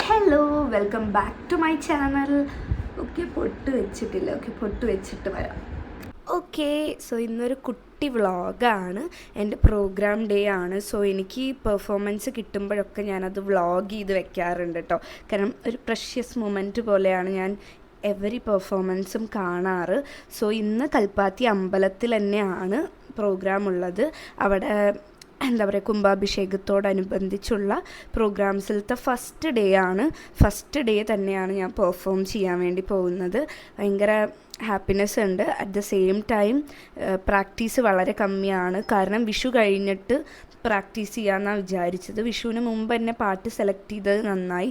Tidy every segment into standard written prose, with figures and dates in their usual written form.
Hello, welcome back to my channel. പൊട്ട് വെച്ചിട്ട് വരാം. സോ ഇന്നൊരു കുട്ടി വ്ളോഗാണ്. എൻ്റെ പ്രോഗ്രാം ഡേ ആണ്. സോ എനിക്ക് പെർഫോമൻസ് കിട്ടുമ്പോഴൊക്കെ ഞാനത് വ്ളോഗ് ചെയ്ത് വെക്കാറുണ്ട് കേട്ടോ. കാരണം ഒരു പ്രഷ്യസ് മൊമെൻറ്റ് പോലെയാണ് ഞാൻ എവറി പെർഫോമൻസും കാണാറ്. സോ ഇന്ന് കൽപ്പാത്തി അമ്പലത്തിൽ തന്നെയാണ് പ്രോഗ്രാം ഉള്ളത്. അവിടെ എന്താ പറയുക, കുംഭാഭിഷേകത്തോടനുബന്ധിച്ചുള്ള പ്രോഗ്രാംസിലത്തെ ഫസ്റ്റ് ഡേ തന്നെയാണ് ഞാൻ പെർഫോം ചെയ്യാൻ വേണ്ടി പോകുന്നത്. ഭയങ്കര ഹാപ്പിനെസ് ഉണ്ട്. At the same time practice വളരെ കമ്മിയാണ്. കാരണം വിഷു കഴിഞ്ഞിട്ട് പ്രാക്ടീസ് ചെയ്യാമെന്നാണ് വിചാരിച്ചത്. വിഷുവിന് മുമ്പ് എന്നെ പാട്ട് സെലക്ട് ചെയ്തത് നന്നായി.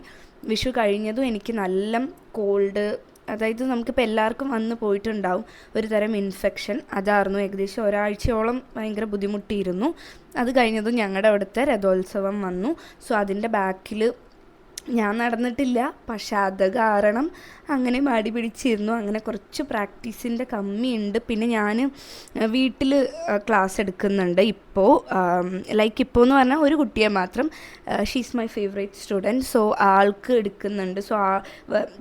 വിഷു കഴിഞ്ഞതും എനിക്ക് നല്ല കോൾഡ്, അതായത് നമുക്കിപ്പോൾ എല്ലാവർക്കും വന്ന് പോയിട്ടുണ്ടാവും ഒരു തരം ഇൻഫെക്ഷൻ. അതായിരുന്നു ഏകദേശം ഒരാഴ്ചയോളം ഭയങ്കര ബുദ്ധിമുട്ടിയിരുന്നു. അത് കഴിഞ്ഞതും ഞങ്ങളുടെ അവിടുത്തെ രഥോത്സവം വന്നു. സോ അതിൻ്റെ ബാക്കിൽ ഞാൻ നടന്നിട്ടില്ല. പക്ഷെ അത് കാരണം അങ്ങനെ മടി പിടിച്ചിരുന്നു. അങ്ങനെ കുറച്ച് പ്രാക്ടീസിൻ്റെ കമ്മിയുണ്ട്. പിന്നെ ഞാൻ വീട്ടിൽ ക്ലാസ് എടുക്കുന്നുണ്ട് ഇപ്പോൾ. ഇപ്പോൾ എന്ന് പറഞ്ഞാൽ ഒരു കുട്ടിയെ മാത്രം. She's my favourite student. So ആൾക്ക് എടുക്കുന്നുണ്ട്. സോ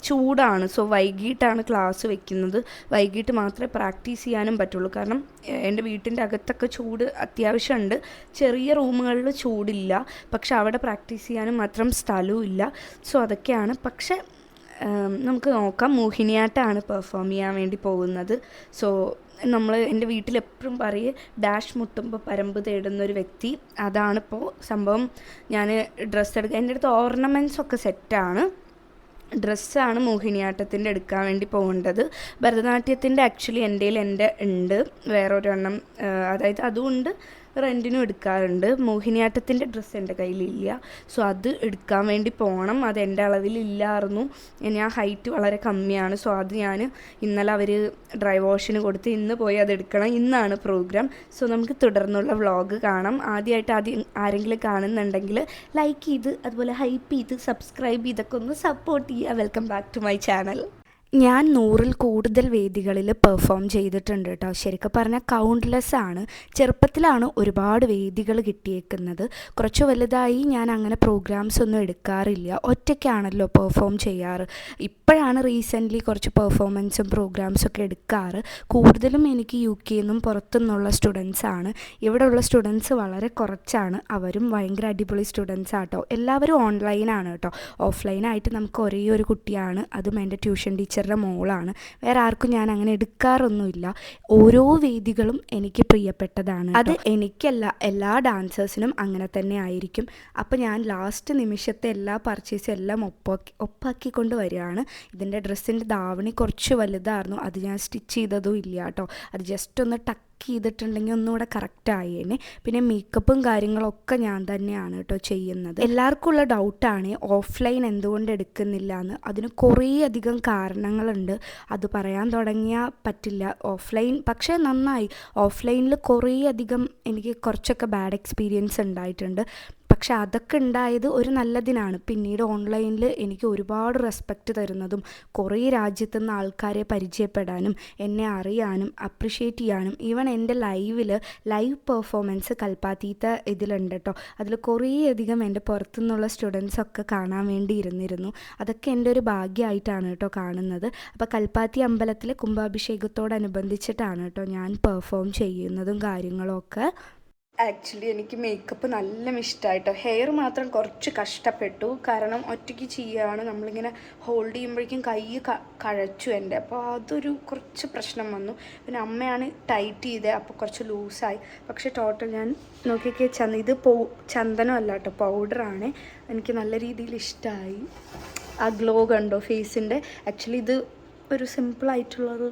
ചൂടാണ്. സോ വൈകിട്ടാണ് ക്ലാസ് വെക്കുന്നത്. വൈകിട്ട് മാത്രമേ പ്രാക്ടീസ് ചെയ്യാനും പറ്റുള്ളൂ. കാരണം എൻ്റെ വീട്ടിൻ്റെ അകത്തൊക്കെ ചൂട് അത്യാവശ്യമുണ്ട്. ചെറിയ റൂമുകളിൽ ചൂടില്ല. പക്ഷെ അവിടെ പ്രാക്ടീസ് ചെയ്യാനും മാത്രം സ്ഥലവും ഇല്ല. സോ അതൊക്കെയാണ്. പക്ഷെ നമുക്ക് നോക്കാം. മോഹിനിയാട്ടമാണ് പെർഫോം ചെയ്യാൻ വേണ്ടി പോകുന്നത്. സോ എൻ്റെ വീട്ടിലെപ്പോഴും പറയും, ഡാഷ് മുട്ടുമ്പോൾ പരമ്പ് തേടുന്നൊരു വ്യക്തി. അതാണിപ്പോൾ സംഭവം. ഞാൻ ഡ്രസ്സ് എടുക്കുക, എൻ്റെ അടുത്ത് ഓർണമെൻറ്റ്സ് ഒക്കെ സെറ്റാണ്. ഡ്രസ്സാണ് മോഹിനിയാട്ടത്തിൻ്റെ എടുക്കാൻ വേണ്ടി പോകേണ്ടത്. ഭരതനാട്യത്തിൻ്റെ ആക്ച്വലി എൻ്റെ ഉണ്ട് വേറൊരെണ്ണം. അതായത് അതുകൊണ്ട് റെൻറ്റിനും എടുക്കാറുണ്ട്. മോഹിനിയാട്ടത്തിൻ്റെ ഡ്രസ്സ് എൻ്റെ കയ്യിലില്ല. സോ അത് എടുക്കാൻ വേണ്ടി പോകണം. അത് എൻ്റെ അളവിലില്ലായിരുന്നു. ഞാൻ ഹൈറ്റ് വളരെ കമ്മിയാണ്. സോ അത് ഞാൻ ഇന്നലെ അവർ ഡ്രൈ വാഷിന് കൊടുത്ത് ഇന്ന് പോയി അത് എടുക്കണം. ഇന്നാണ് പ്രോഗ്രാം. സോ നമുക്ക് തുടർന്നുള്ള വ്ളോഗ് കാണാം. ആദ്യം ആരെങ്കിലും കാണുന്നുണ്ടെങ്കിൽ ലൈക്ക് ചെയ്ത് അതുപോലെ ഹൈപ്പ് ചെയ്ത് സബ്സ്ക്രൈബ് ചെയ്തൊക്കെ ഒന്ന് സപ്പോർട്ട് ചെയ്യുക. Welcome back to my channel. ഞാൻ 100-ൽ കൂടുതൽ വേദികളിൽ പെർഫോം ചെയ്തിട്ടുണ്ട് കേട്ടോ. ശരിക്കും പറഞ്ഞാൽ കൗണ്ട്ലെസ് ആണ്. ചെറുപ്പത്തിലാണ് ഒരുപാട് വേദികൾ കിട്ടിയേക്കുന്നത്. കുറച്ച് വലുതായി ഞാൻ അങ്ങനെ പ്രോഗ്രാംസ് ഒന്നും എടുക്കാറില്ല. ഒറ്റയ്ക്കാണല്ലോ പെർഫോം ചെയ്യാറ്. ഇപ്പോഴാണ് റീസെൻ്റ്ലി കുറച്ച് പെർഫോമൻസും പ്രോഗ്രാംസൊക്കെ എടുക്കാറ്. കൂടുതലും എനിക്ക് UK നിന്നും പുറത്തുനിന്നുള്ള സ്റ്റുഡൻസാണ്. ഇവിടെയുള്ള സ്റ്റുഡൻസ് വളരെ കുറച്ചാണ്. അവരും ഭയങ്കര അടിപൊളി സ്റ്റുഡൻസ് ആട്ടോ. എല്ലാവരും ഓൺലൈനാണ് കേട്ടോ. ഓഫ്ലൈനായിട്ട് നമുക്ക് ഒരേ ഒരു കുട്ടിയാണ്. അതും എൻ്റെ ട്യൂഷൻ ടീച്ചർ മോളാണ്. വേറെ ആർക്കും ഞാൻ അങ്ങനെ എടുക്കാറൊന്നുമില്ല. ഓരോ വേദികളും എനിക്ക് പ്രിയപ്പെട്ടതാണ്. അത് എനിക്കല്ല, എല്ലാ ഡാൻസേഴ്സിനും അങ്ങനെ തന്നെ ആയിരിക്കും. അപ്പോൾ ഞാൻ ലാസ്റ്റ് നിമിഷത്തെ എല്ലാ പർച്ചേസും എല്ലാം ഒപ്പാക്കിക്കൊണ്ട് വരികയാണ്. ഇതിൻ്റെ ഡ്രസ്സിൻ്റെ ധാവണി കുറച്ച് വലുതായിരുന്നു. അത് ഞാൻ സ്റ്റിച്ച് ചെയ്തതും ഇല്ല കേട്ടോ. അത് ജസ്റ്റ് ഒന്ന് ചെയ്തിട്ടുണ്ടെങ്കിൽ ഒന്നുകൂടെ കറക്റ്റായേനെ. പിന്നെ മേക്കപ്പും കാര്യങ്ങളൊക്കെ ഞാൻ തന്നെയാണ് കേട്ടോ ചെയ്യുന്നത്. എല്ലാവർക്കും ഉള്ള ഡൗട്ടാണ് ഓഫ്ലൈൻ എന്തുകൊണ്ട് എടുക്കുന്നില്ല എന്ന്. അതിന് കുറേ അധികം കാരണങ്ങളുണ്ട്. അത് പറയാൻ തുടങ്ങിയാൽ പറ്റില്ല. ഓഫ്ലൈൻ പക്ഷേ നന്നായി. ഓഫ്ലൈനിൽ കുറേ അധികം എനിക്ക് കുറച്ചൊക്കെ ബാഡ് എക്സ്പീരിയൻസ് ഉണ്ടായിട്ടുണ്ട്. പക്ഷെ അതൊക്കെ ഉണ്ടായത് ഒരു നല്ലതിനാണ്. പിന്നീട് ഓൺലൈനിൽ എനിക്ക് ഒരുപാട് റെസ്പെക്റ്റ് തരുന്നതും കുറേ രാജ്യത്തു നിന്ന് ആൾക്കാരെ പരിചയപ്പെടാനും എന്നെ അറിയാനും അപ്രിഷ്യേറ്റ് ചെയ്യാനും ഈവൻ എൻ്റെ ലൈവ് പെർഫോമൻസ് കൽപ്പാത്തിത്തെ ഇതിലുണ്ട് കേട്ടോ. അതിൽ കുറേയധികം എൻ്റെ പുറത്തുനിന്നുള്ള സ്റ്റുഡൻസൊക്കെ കാണാൻ വേണ്ടി ഇരുന്നിരുന്നു. അതൊക്കെ എൻ്റെ ഒരു ഭാഗ്യമായിട്ടാണ് കേട്ടോ കാണുന്നത്. അപ്പോൾ കൽപ്പാത്തി അമ്പലത്തിൽ കുംഭാഭിഷേകത്തോടനുബന്ധിച്ചിട്ടാണ് കേട്ടോ ഞാൻ പെർഫോം ചെയ്യുന്നതും കാര്യങ്ങളൊക്കെ. ആക്ച്വലി എനിക്ക് മേക്കപ്പ് നല്ല ഇഷ്ടമായിട്ടോ. ഹെയർ മാത്രം കുറച്ച് കഷ്ടപ്പെട്ടു. കാരണം ഒറ്റയ്ക്ക് ചെയ്യുകയാണ്. നമ്മളിങ്ങനെ ഹോൾഡ് ചെയ്യുമ്പോഴേക്കും കൈ കഴച്ചു എൻ്റെ. അപ്പോൾ അതൊരു കുറച്ച് പ്രശ്നം വന്നു. പിന്നെ അമ്മയാണ് ടൈറ്റ് ചെയ്തത്. അപ്പോൾ കുറച്ച് ലൂസായി. പക്ഷേ ടോട്ടൽ ഞാൻ നോക്കിയൊക്കെ ഇത് ചന്ദനമല്ല കേട്ടോ, പൗഡറാണ്. എനിക്ക് നല്ല രീതിയിൽ ഇഷ്ടമായി. ആ ഗ്ലോ കണ്ടോ ഫേസിൻ്റെ. ആക്ച്വലി ഇത് ഒരു സിമ്പിളായിട്ടുള്ളൊരു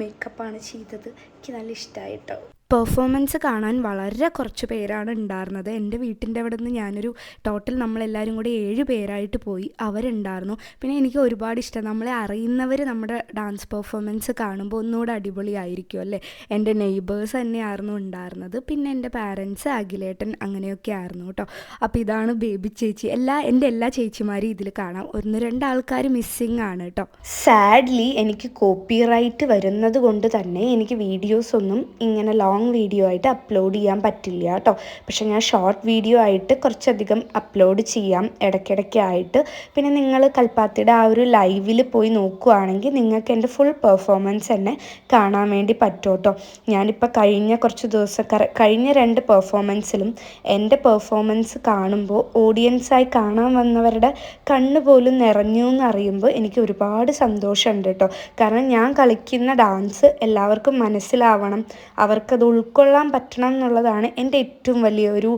മേക്കപ്പാണ് ചെയ്തത്. എനിക്ക് നല്ല ഇഷ്ടമായി കേട്ടോ. പെർഫോമൻസ് കാണാൻ വളരെ കുറച്ച് പേരാണ് ഉണ്ടായിരുന്നത്. എൻ്റെ വീട്ടിൻ്റെ അവിടെ നിന്ന് ഞാനൊരു ടോട്ടൽ നമ്മളെല്ലാവരും കൂടി 7 പേരായിട്ട് പോയി. അവരുണ്ടായിരുന്നു. പിന്നെ എനിക്ക് ഒരുപാട് ഇഷ്ടം, നമ്മളെ അറിയുന്നവർ നമ്മുടെ ഡാൻസ് പെർഫോമൻസ് കാണുമ്പോൾ ഒന്നുകൂടെ അടിപൊളിയായിരിക്കും അല്ലേ. എൻ്റെ നെയ്ബേഴ്സ് തന്നെയായിരുന്നു ഉണ്ടായിരുന്നത്. പിന്നെ എൻ്റെ പാരൻസ്, അഖിലേട്ടൻ, അങ്ങനെയൊക്കെ ആയിരുന്നു കേട്ടോ. അപ്പോൾ ഇതാണ് ബേബി ചേച്ചി. എൻ്റെ എല്ലാ ചേച്ചിമാരും ഇതിൽ കാണാം. 1-2 ആൾക്കാർ മിസ്സിങ് ആണ് കേട്ടോ. സാഡ്ലി എനിക്ക് കോപ്പിറൈറ്റ് വരുന്നത് കൊണ്ട് തന്നെ എനിക്ക് വീഡിയോസൊന്നും ഇങ്ങനെ ലോങ് വീഡിയോ ആയിട്ട് അപ്ലോഡ് ചെയ്യാൻ പറ്റില്ല കേട്ടോ. പക്ഷേ ഞാൻ ഷോർട്ട് വീഡിയോ ആയിട്ട് കുറച്ചധികം അപ്ലോഡ് ചെയ്യാം ഇടയ്ക്കിടയ്ക്കായിട്ട്. പിന്നെ നിങ്ങൾ കൽപ്പാത്തിയുടെ ആ ഒരു ലൈവിൽ പോയി നോക്കുകയാണെങ്കിൽ നിങ്ങൾക്ക് എൻ്റെ ഫുൾ പെർഫോമൻസ് തന്നെ കാണാൻ വേണ്ടി പറ്റും കേട്ടോ. ഞാനിപ്പോൾ കഴിഞ്ഞ കുറച്ച് ദിവസം കഴിഞ്ഞ 2 പെർഫോമൻസിലും എൻ്റെ പെർഫോമൻസ് കാണുമ്പോൾ ഓഡിയൻസായി കാണാൻ വന്നവരുടെ കണ്ണ് പോലും നിറഞ്ഞു എന്നറിയുമ്പോൾ എനിക്ക് ഒരുപാട് സന്തോഷമുണ്ട് കേട്ടോ. കാരണം ഞാൻ കളിക്കുന്ന ഡാൻസ് എല്ലാവർക്കും മനസ്സിലാവണം, അവർക്കത് ഉൾക്കൊള്ളാൻ പറ്റണം എന്നുള്ളതാണ് എൻ്റെ ഏറ്റവും വലിയൊരു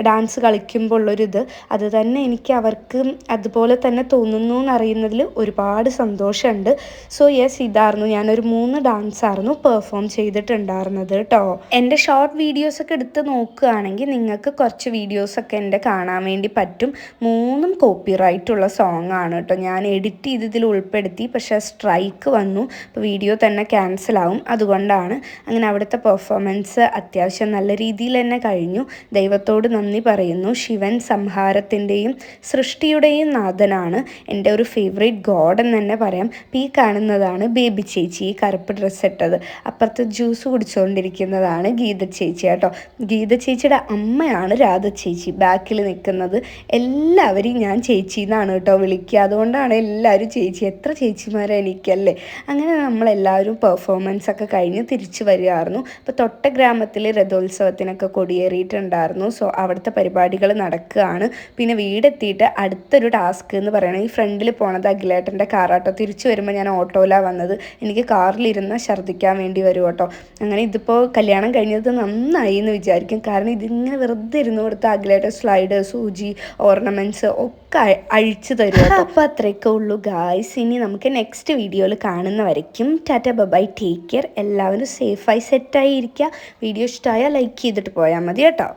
ഡാൻസ് കളിക്കുമ്പോൾ ഉള്ളൊരിത്. അത് തന്നെ എനിക്ക് അവർക്ക് അതുപോലെ തന്നെ തോന്നുന്നു എന്നറിയുന്നതിൽ ഒരുപാട് സന്തോഷമുണ്ട്. സോ യെസ്, ഇതായിരുന്നു ഞാനൊരു 3 ഡാൻസായിരുന്നു പെർഫോം ചെയ്തിട്ടുണ്ടായിരുന്നത് കേട്ടോ. എൻ്റെ ഷോർട്ട് വീഡിയോസൊക്കെ എടുത്ത് നോക്കുകയാണെങ്കിൽ നിങ്ങൾക്ക് കുറച്ച് വീഡിയോസൊക്കെ എൻ്റെ കാണാൻ വേണ്ടി പറ്റും. 3 കോപ്പിറൈറ്റുള്ള സോങ് ആണ് കേട്ടോ. ഞാൻ എഡിറ്റ് ചെയ്തതിൽ ഉൾപ്പെടുത്തി, പക്ഷേ സ്ട്രൈക്ക് വന്നു, അപ്പോൾ വീഡിയോ തന്നെ ക്യാൻസലാവും. അതുകൊണ്ടാണ് അങ്ങനെ അവിടുത്തെ പെർഫോമൻസ് അത്യാവശ്യം നല്ല രീതിയിൽ തന്നെ കഴിഞ്ഞു. ദൈവത്തോട് നന്ദി പറയുന്നു. ശിവൻ സംഹാരത്തിൻ്റെയും സൃഷ്ടിയുടെയും നാഥനാണ്. എൻ്റെ ഒരു ഫേവറേറ്റ് ഗോഡ് എന്ന് തന്നെ പറയാം. ഈ കാണുന്നതാണ് ബേബി ചേച്ചി, ഈ കറുപ്പ് ഡ്രസ്സ് ഇട്ടത്. അപ്പുറത്ത് ജ്യൂസ് കുടിച്ചുകൊണ്ടിരിക്കുന്നതാണ് ഗീത ചേച്ചി കേട്ടോ. ഗീത ചേച്ചിയുടെ അമ്മയാണ് രാധ ചേച്ചി ബാക്കിൽ നിൽക്കുന്നത്. എല്ലാവരെയും ഞാൻ ചേച്ചി എന്നാണ് കേട്ടോ വിളിക്കുക. അതുകൊണ്ടാണ് എല്ലാവരും ചേച്ചി. എത്ര ചേച്ചിമാരെ എനിക്കല്ലേ. അങ്ങനെ നമ്മളെല്ലാവരും പെർഫോമൻസ് ഒക്കെ കഴിഞ്ഞ് തിരിച്ചു വരികയായിരുന്നു. അപ്പോൾ തൊട്ട ഗ്രാമത്തിൽ രഥോത്സവത്തിനൊക്കെ കൊടിയേറിയിട്ടുണ്ടായിരുന്നു. സോ അവിടുത്തെ പരിപാടികൾ നടക്കുകയാണ്. പിന്നെ വീടെത്തിയിട്ട് അടുത്തൊരു ടാസ്ക് എന്ന് പറയുന്നത്, ഈ ഫ്രണ്ടിൽ പോണത് അഖിലേട്ടൻ്റെ കാറാട്ടോ. തിരിച്ചു വരുമ്പോൾ ഞാൻ ഓട്ടോയിലാണ് വന്നത്. എനിക്ക് കാറിലിരുന്ന് ഛർദ്ദിക്കാൻ വേണ്ടി വരും കേട്ടോ. അങ്ങനെ ഇതിപ്പോൾ കല്യാണം കഴിഞ്ഞത് നന്നായി എന്ന് വിചാരിക്കും. കാരണം ഇതിങ്ങനെ വെറുതെ ഇരുന്ന് കൊടുത്ത് അഖിലേട്ടൻ സ്ലൈഡ്, സൂചി, ഓർണമെൻറ്റ്സ് ഒക്കെ അഴിച്ചു തരും കേട്ടോ. അപ്പോൾ അത്രയൊക്കെ ഉള്ളൂ ഗായ്സ്. ഇനി നമുക്ക് നെക്സ്റ്റ് വീഡിയോയിൽ കാണുന്നവരേക്കും ടാറ്റ ബൈ, ടേക്ക് കെയർ. എല്ലാവരും സേഫായി സെറ്റായി ഇരിക്കുക. വീഡിയോ ഇഷ്ടമായാൽ ലൈക്ക് ചെയ്തിട്ട് പോയാൽ മതി കേട്ടോ.